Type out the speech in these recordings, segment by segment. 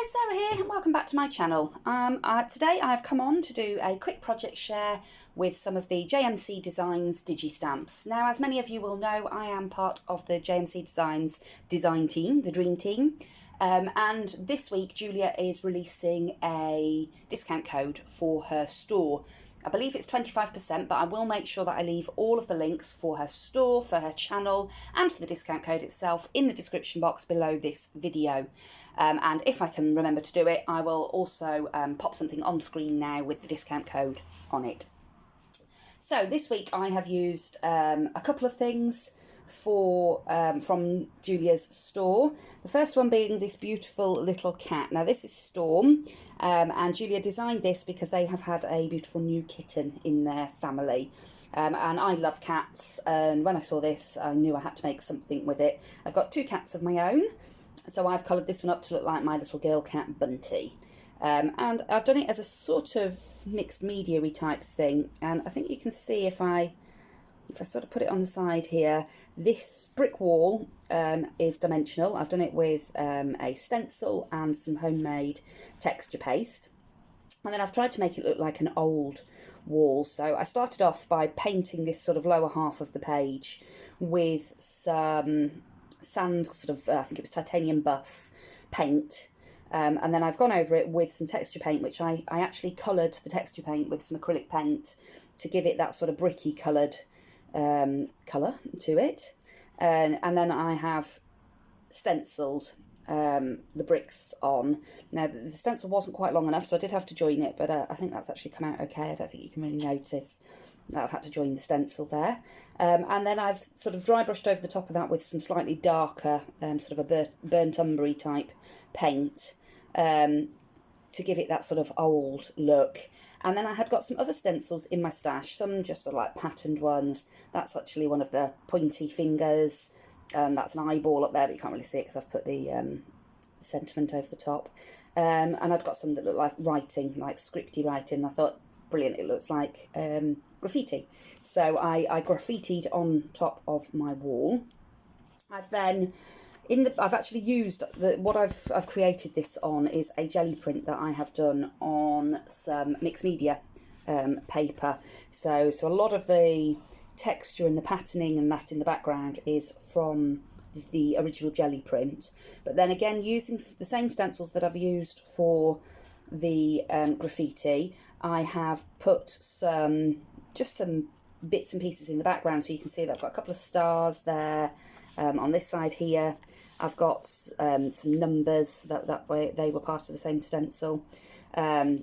Hi, Sarah here and welcome back to my channel. Today I've come on to do a quick project share with some of the JMC Designs digi-stamps. Now, as many of you will know, I am part of the JMC Designs design team, the dream team, and this week Julia is releasing a discount code for her store. I believe it's 25%, but I will make sure that I leave all of the links for her store, for her channel, and for the discount code itself in the description box below this video. And if I can remember to do it, I will also pop something on screen now with the discount code on it. So this week I have used a couple of things from Julia's store. The first one being this beautiful little cat. Now this is Storm, and Julia designed this because they have had a beautiful new kitten in their family. And I love cats, and when I saw this I knew I had to make something with it. I've got two cats of my own, so I've coloured this one up to look like my little girl cat Bunty. And I've done it as a sort of mixed media-y type thing, and I think you can see if I sort of put it on the side here, this brick wall is dimensional. I've done it with a stencil and some homemade texture paste. And then I've tried to make it look like an old wall. So I started off by painting this sort of lower half of the page with some sand, sort of, I think it was titanium buff paint. And then I've gone over it with some texture paint, which I actually coloured the texture paint with some acrylic paint to give it that sort of bricky coloured colour to it, and then I have stenciled the bricks on. Now the stencil wasn't quite long enough, so I did have to join it, but I think that's actually come out okay. I don't think you can really notice that I've had to join the stencil there, and then I've sort of dry brushed over the top of that with some slightly darker sort of a burnt umbery type paint to give it that sort of old look. And then I had got some other stencils in my stash, some just sort of like patterned ones. That's actually one of the pointy fingers. That's an eyeball up there, but you can't really see it because I've put the sentiment over the top. And I'd got some that look like writing, like scripty writing. I thought, brilliant, it looks like graffiti. So I graffitied on top of my wall. I've then... I've actually used what I've created this on is a jelly print that I have done on some mixed media paper. So a lot of the texture and the patterning and that in the background is from the original jelly print. But then again, using the same stencils that I've used for the graffiti, I have put just some bits and pieces in the background, so you can see that I've got a couple of stars there. On this side here, I've got some numbers that way they were part of the same stencil. I've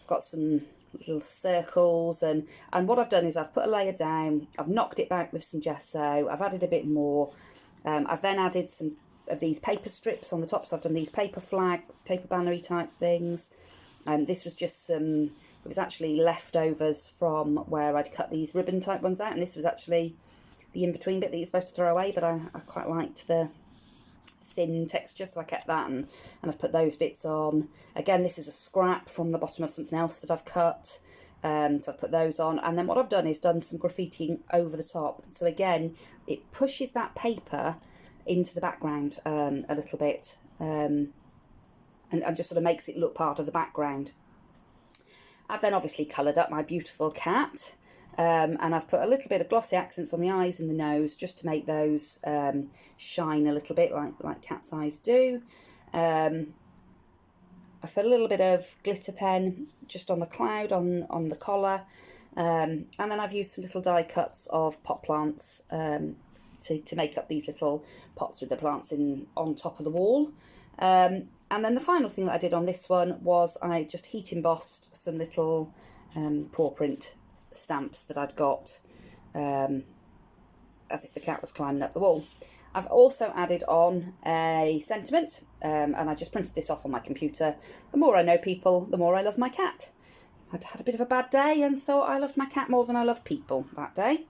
got some little circles, and what I've done is I've put a layer down, I've knocked it back with some gesso, I've added a bit more. I've then added some of these paper strips on the top, so I've done these paper bannery type things. This was just it was actually leftovers from where I'd cut these ribbon type ones out, and this was actually the in-between bit that you're supposed to throw away, but I quite liked the thin texture, so I kept that, and I've put those bits on. Again, this is a scrap from the bottom of something else that I've cut, so I've put those on. And then what I've done is done some graffitiing over the top. So again, it pushes that paper into the background a little bit, and just sort of makes it look part of the background. I've then obviously coloured up my beautiful cat. And I've put a little bit of glossy accents on the eyes and the nose just to make those shine a little bit like cat's eyes do. I've put a little bit of glitter pen just on the cloud, on the collar. And then I've used some little die cuts of pot plants to make up these little pots with the plants on top of the wall. And then the final thing that I did on this one was I just heat embossed some little paw print stamps that I'd got as if the cat was climbing up the wall. I've also added on a sentiment, and I just printed this off on my computer. The more I know people, the more I love my cat. I'd had a bit of a bad day and thought I loved my cat more than I loved people that day.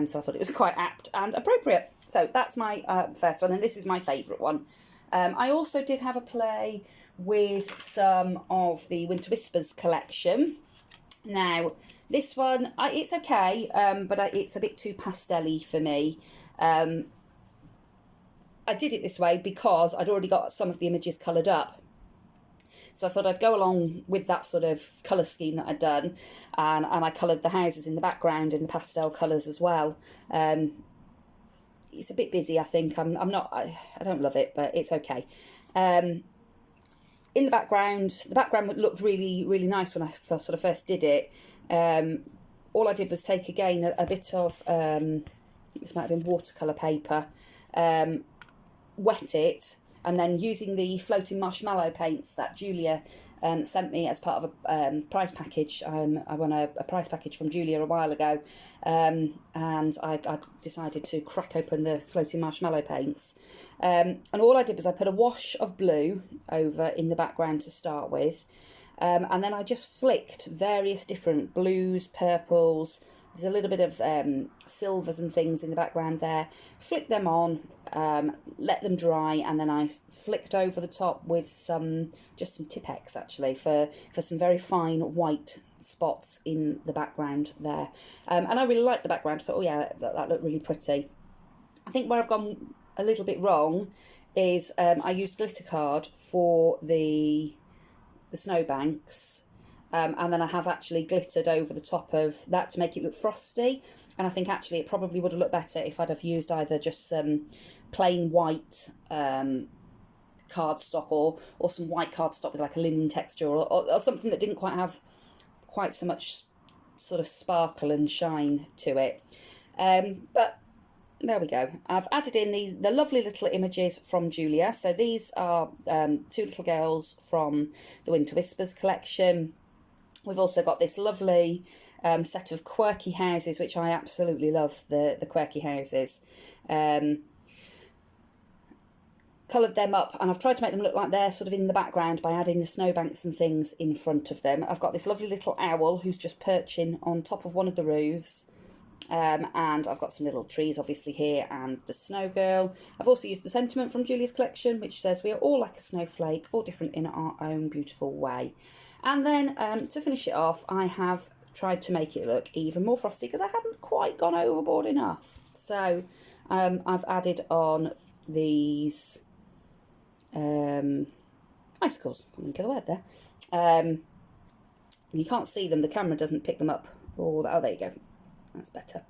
So I thought it was quite apt and appropriate. So that's my first one, and this is my favourite one. I also did have a play with some of the Winter Whispers collection. Now, this one, it's okay, but it's a bit too pastel-y for me. I did it this way because I'd already got some of the images coloured up. So I thought I'd go along with that sort of colour scheme that I'd done, and I coloured the houses in the background in the pastel colours as well. It's a bit busy, I think. I don't love it, but it's okay. In the background looked really, really nice when I sort of first did it. All I did was take again a bit of, this might have been watercolour paper, wet it, and then using the floating marshmallow paints that Julia sent me as part of a prize package. I won a prize package from Julia a while ago, and I decided to crack open the floating marshmallow paints. And all I did was I put a wash of blue over in the background to start with, and then I just flicked various different blues, purples. There's a little bit of silvers and things in the background there. Flicked them on, let them dry, and then I flicked over the top with some Tipp-Ex actually for some very fine white spots in the background there. And I really liked the background. I thought, oh yeah, that looked really pretty. I think where I've gone a little bit wrong is I used glitter card for the snowbanks. And then I have actually glittered over the top of that to make it look frosty. And I think actually it probably would have looked better if I'd have used either just some plain white cardstock or some white cardstock with like a linen texture or something that didn't quite have quite so much sort of sparkle and shine to it. But there we go. I've added in the lovely little images from Julia. So these are two little girls from the Winter Whispers collection. We've also got this lovely set of quirky houses, which I absolutely love, the quirky houses. Coloured them up, and I've tried to make them look like they're sort of in the background by adding the snowbanks and things in front of them. I've got this lovely little owl who's just perching on top of one of the roofs. And I've got some little trees obviously here and the snow girl. I've also used the sentiment from Julia's collection, which says we are all like a snowflake, all different in our own beautiful way. And then to finish it off, I have tried to make it look even more frosty because I hadn't quite gone overboard enough. So I've added on these icicles. I didn't get the word there. You can't see them, the camera doesn't pick them up. Oh, there you go. That's better.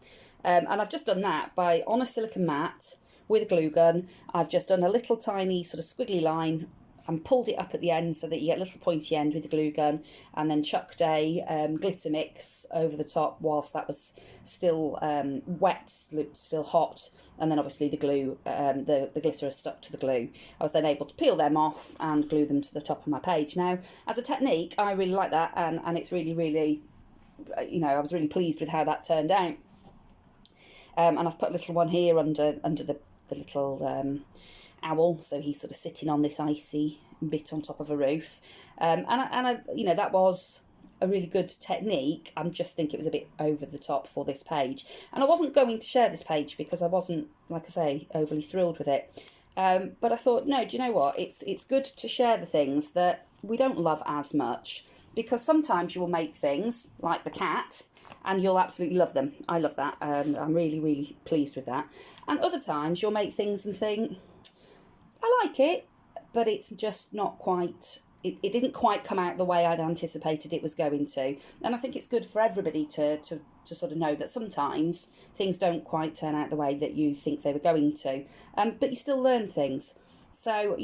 And I've just done that by, on a silicone mat with a glue gun, I've just done a little tiny sort of squiggly line and pulled it up at the end so that you get a little pointy end with the glue gun, and then chucked a glitter mix over the top whilst that was still wet, still hot, and then obviously the glue, the glitter is stuck to the glue. I was then able to peel them off and glue them to the top of my page. Now, as a technique, I really like that, and it's really, really, I was really pleased with how that turned out. And I've put a little one here under the little owl, so he's sort of sitting on this icy bit on top of a roof. And I that was a really good technique. I just think it was a bit over the top for this page. And I wasn't going to share this page because I wasn't, like I say, overly thrilled with it. But I thought, no, do you know what? It's good to share the things that we don't love as much, because sometimes you will make things like the cat and you'll absolutely love them. I love that. I'm really, really pleased with that. And other times you'll make things and think, I like it, but it's just not quite, it didn't quite come out the way I'd anticipated it was going to. And I think it's good for everybody to sort of know that sometimes things don't quite turn out the way that you think they were going to. But you still learn things. So,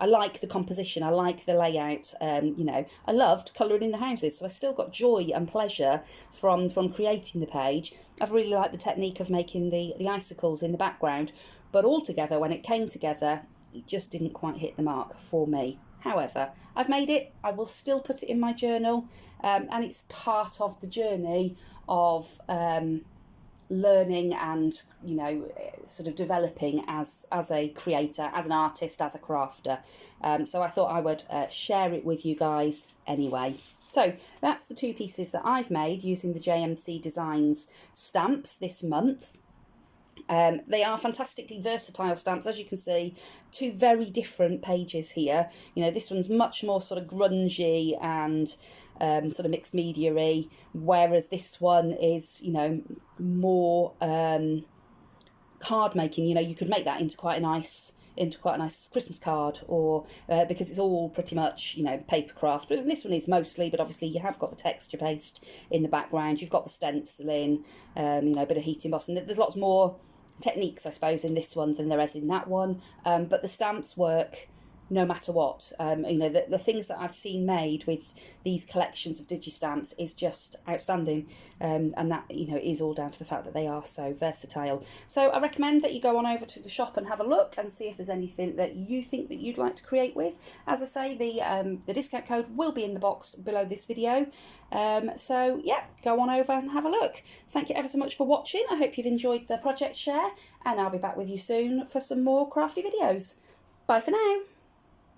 I like the composition, I like the layout, I loved colouring in the houses, so I still got joy and pleasure from creating the page. I've really liked the technique of making the icicles in the background, but altogether, when it came together, it just didn't quite hit the mark for me. However, I've made it, I will still put it in my journal, and it's part of the journey of learning and sort of developing as a creator, as an artist, as a crafter. So I thought I would share it with you guys anyway. So that's the two pieces that I've made using the JMC Designs stamps this month. They are fantastically versatile stamps, as you can see. Two very different pages here. This one's much more sort of grungy and sort of mixed media-y, whereas this one is, more card making. You could make that into quite a nice into quite a nice Christmas card, or because it's all pretty much, you know, paper craft. And this one is mostly, but obviously you have got the texture paste in the background, you've got the stenciling, you know, a bit of heat embossing. There's lots more techniques, I suppose, in this one than there is in that one, but the stamps work no matter what. You know, the things that I've seen made with these collections of Digistamps is just outstanding, and that, you know, is all down to the fact that they are so versatile. So I recommend that you go on over to the shop and have a look and see if there's anything that you think that you'd like to create with. As I say, the discount code will be in the box below this video, so yeah, go on over and have a look. Thank you ever so much for watching. I hope you've enjoyed the project share, and I'll be back with you soon for some more crafty videos. Bye for now.